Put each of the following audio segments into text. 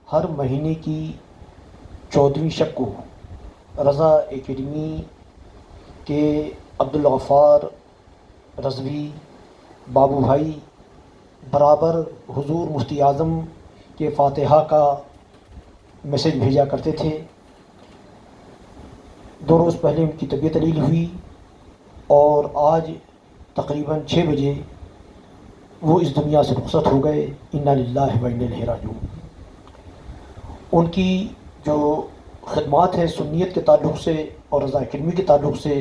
ہر مہینے کی 14ویں شب کو رضا اکیڈمی کے عبدالغفار رضوی بابو بھائی برابر حضور مفتی اعظم کے فاتحہ کا میسج بھیجا کرتے تھے۔ 2 روز پہلے ان کی طبیعت علیل ہوئی اور آج تقریباً 6 بجے وہ اس دنیا سے رخصت ہو گئے۔ انا للہ و انا الیہ راجعون۔ ان کی جو خدمات ہیں سنیت کے تعلق سے اور رضا اکیڈمی کے تعلق سے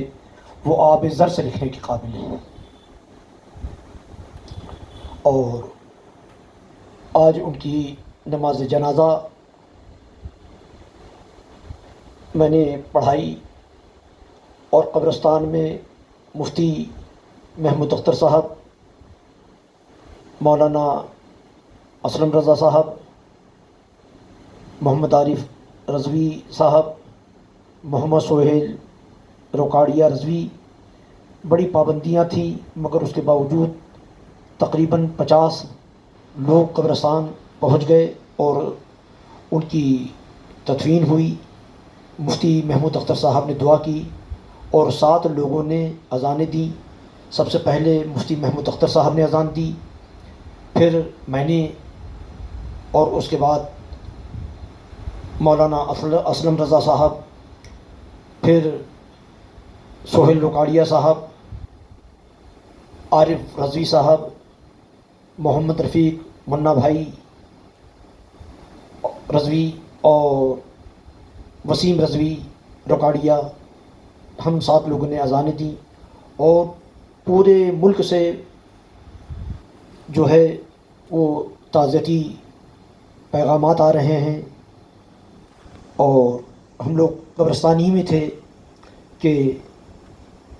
وہ آب زر سے لکھنے کے قابل ہیں۔ اور آج ان کی نماز جنازہ میں نے پڑھائی اور قبرستان میں مفتی محمود اختر صاحب، مولانا اسلم رضا صاحب، محمد عارف رضوی صاحب، محمد سہیل روکاڑیہ رضوی، بڑی پابندیاں تھیں مگر اس کے باوجود تقریباً 50 لوگ قبرستان پہنچ گئے اور ان کی تدفین ہوئی۔ مفتی محمود اختر صاحب نے دعا کی اور 7 لوگوں نے اذانیں دیں۔ سب سے پہلے مفتی محمود اختر صاحب نے اذان دی، پھر میں نے، اور اس کے بعد مولانا اسلم رضا صاحب، پھر سہیل روکاڑیہ صاحب، عارف رضوی صاحب، محمد رفیق منا بھائی رضوی اور وسیم رضوی روکاڑیہ، ہم 7 لوگوں نے اذانیں دیں اور پورے ملک سے جو ہے وہ تعزیتی پیغامات آ رہے ہیں۔ اور ہم لوگ قبرستان ہی میں تھے کہ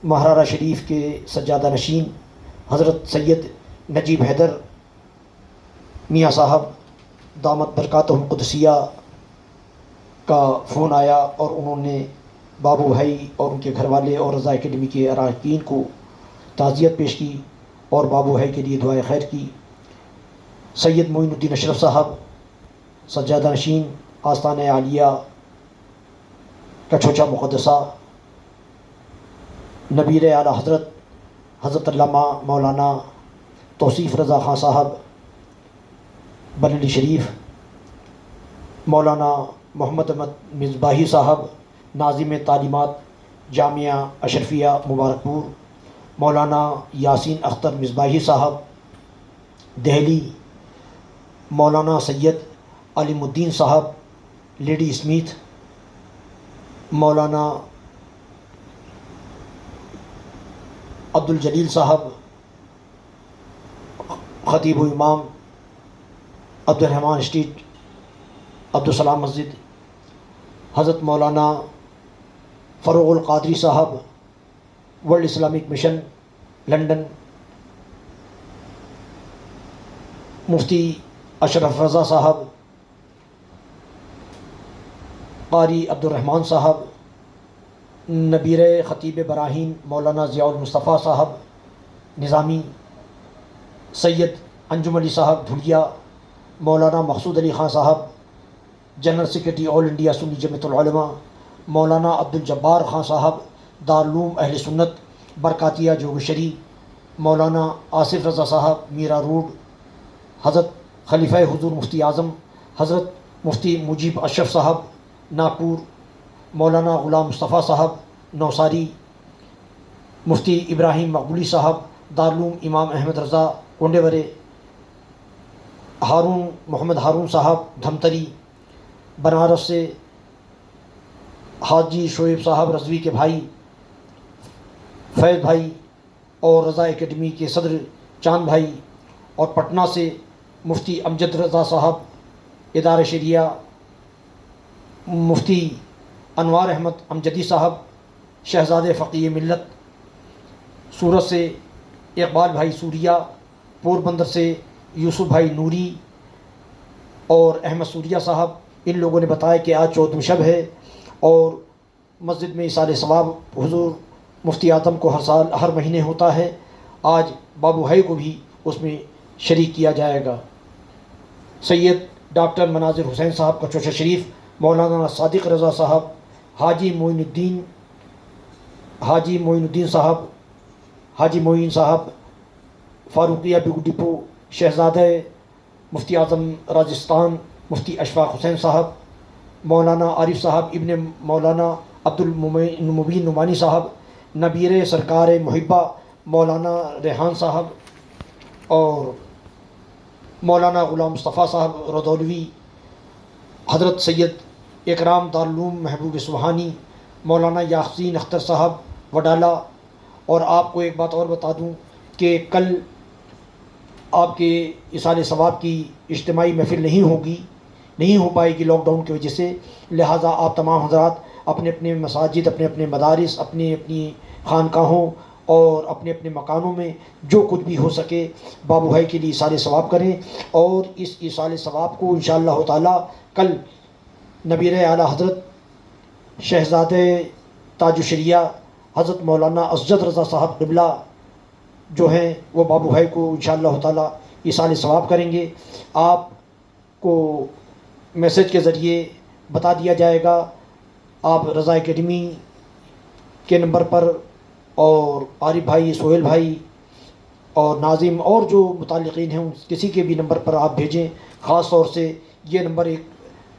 ماہرارہ شریف کے سجادہ نشین حضرت سید نجیب حیدر میاں صاحب دامت برکاتہم القدسیہ کا فون آیا اور انہوں نے بابو بھائی اور ان کے گھر والے اور رضا اکیڈمی کے اراکین کو تعزیت پیش کی اور بابو بھائی کے لیے دعائے خیر کی۔ سید معین الدین اشرف صاحب سجادہ نشین آستانہ عالیہ کچھوچا مقدسہ، نبیر اعلیٰ حضرت حضرت علامہ مولانا توصیف رضا خان صاحب بریلی شریف، مولانا محمد احمد مصباحی صاحب ناظم تعلیمات جامعہ اشرفیہ مبارک پور، مولانا یاسین اختر مصباحی صاحب دہلی، مولانا سید علیم الدین صاحب لیڈی اسمیتھ، مولانا عبدالجلیل صاحب خطیب و امام عبدالرحمن اسٹریٹ عبدالسلام مسجد، حضرت مولانا فروغ القادری صاحب ورلڈ اسلامک مشن لنڈن، مفتی اشرف رضا صاحب، قاری عبدالرحمن صاحب، نبیر خطیب براہین مولانا ضیاء المصطفیٰ صاحب نظامی، سید انجم علی صاحب دھلیا، مولانا مقصود علی خان صاحب جنرل سیکرٹری آل انڈیا سنی جمعیت العلماء، مولانا عبدالجبار خان صاحب دارالعلوم اہل سنت برکاتیہ جوگشری، مولانا آصف رضا صاحب میرا روڈ، حضرت خلیفہ حضور مفتی اعظم حضرت مفتی مجیب اشرف صاحب ناگپور، مولانا غلام مصطفیٰ صاحب نوساری، مفتی ابراہیم مقبولی صاحب دارالعلوم امام احمد رضا کونڈے، محمد ہارون صاحب دھمتری بنارس سے، حاجی شعیب صاحب رضوی کے بھائی فیض بھائی اور رضا اکیڈمی کے صدر چاند بھائی، اور پٹنہ سے مفتی امجد رضا صاحب ادارہ شریعہ، مفتی انوار احمد امجدی صاحب شہزادے فقیہ ملت، سورت سے اقبال بھائی سوریہ، پوربندر سے یوسف بھائی نوری اور احمد سوریہ صاحب، ان لوگوں نے بتایا کہ آج 14ویں شب ہے اور مسجد میں ایصال ثواب حضور مفتی اعظم کو ہر مہینے ہوتا ہے، آج بابو بھائی کو بھی اس میں شریک کیا جائے گا۔ سید ڈاکٹر مناظر حسین صاحب کا چوشہ شریف، مولانا صادق رضا صاحب، حاجی معین الدین صاحب، حاجی معین صاحب، فاروقیہ بگ ڈپو، شہزادہ مفتی اعظم راجستھان مفتی اشفاق حسین صاحب، مولانا عارف صاحب ابن مولانا عبد المبین نعمانی صاحب، نبیر سرکار محبہ مولانا ریحان صاحب، اور مولانا غلام مصطفیٰ صاحب رضولوی، حضرت سید اکرام دارالعلوم محبوب سبحانی، مولانا یاسین اختر صاحب وڈالہ۔ اور آپ کو ایک بات اور بتا دوں کہ کل آپ کے ایصال ثواب کی اجتماعی محفل نہیں ہو پائے گی لاک ڈاؤن کی وجہ سے، لہٰذا آپ تمام حضرات اپنے اپنے مساجد، اپنے اپنے مدارس، اپنی اپنی خانقاہوں اور اپنے اپنے مکانوں میں جو کچھ بھی ہو سکے بابو بھائی کے لیے ایصال ثواب کریں، اور اس ایصال ثواب کو انشاءاللہ تعالی کل نبیر اعلیٰ حضرت شہزادہ تاج الشریعہ حضرت مولانا اسجد رضا صاحب قبلہ جو ہیں وہ بابو بھائی کو انشاءاللہ تعالی ایصال ثواب کریں گے۔ آپ کو میسج کے ذریعے بتا دیا جائے گا، آپ رضا اکیڈمی کے نمبر پر اور عارف بھائی، سہیل بھائی اور ناظم اور جو متعلقین ہیں ان کسی کے بھی نمبر پر آپ بھیجیں۔ خاص طور سے یہ نمبر ایک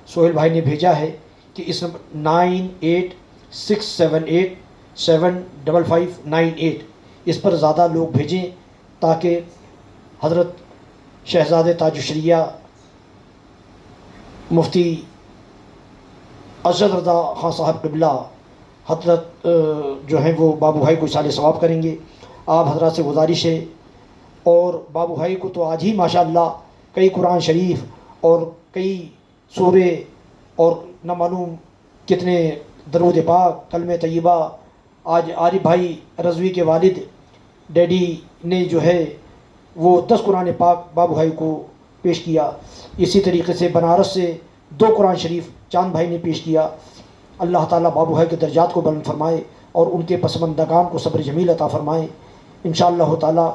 سہیل بھائی نے بھیجا ہے کہ اس نمبر 9867875598 اس پر زیادہ لوگ بھیجیں تاکہ حضرت شہزادہ تاج الشریعہ مفتی اسجد رضا خان صاحب قبلہ حضرت جو ہیں وہ بابو بھائی کو ایصال ثواب کریں گے۔ آپ حضرات سے گزارش ہے، اور بابو بھائی کو تو آج ہی ماشاءاللہ کئی قرآن شریف اور کئی سورے اور نہ معلوم کتنے درود پاک، کلمہ طیبہ، آج عارف بھائی رضوی کے والد ڈیڈی نے جو ہے وہ 10 قرآن پاک بابو بھائی کو پیش کیا۔ اسی طریقے سے بنارس سے 2 قرآن شریف چاند بھائی نے پیش کیا۔ اللہ تعالیٰ بابو بھائی کے درجات کو بلند فرمائے اور ان کے پسماندگان کو صبر جمیل عطا فرمائے۔ انشاءاللہ تعالیٰ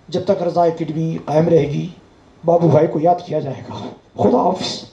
جب تک رضا اکیڈمی قائم رہے گی بابو بھائی کو یاد کیا جائے گا۔ خدا حافظ۔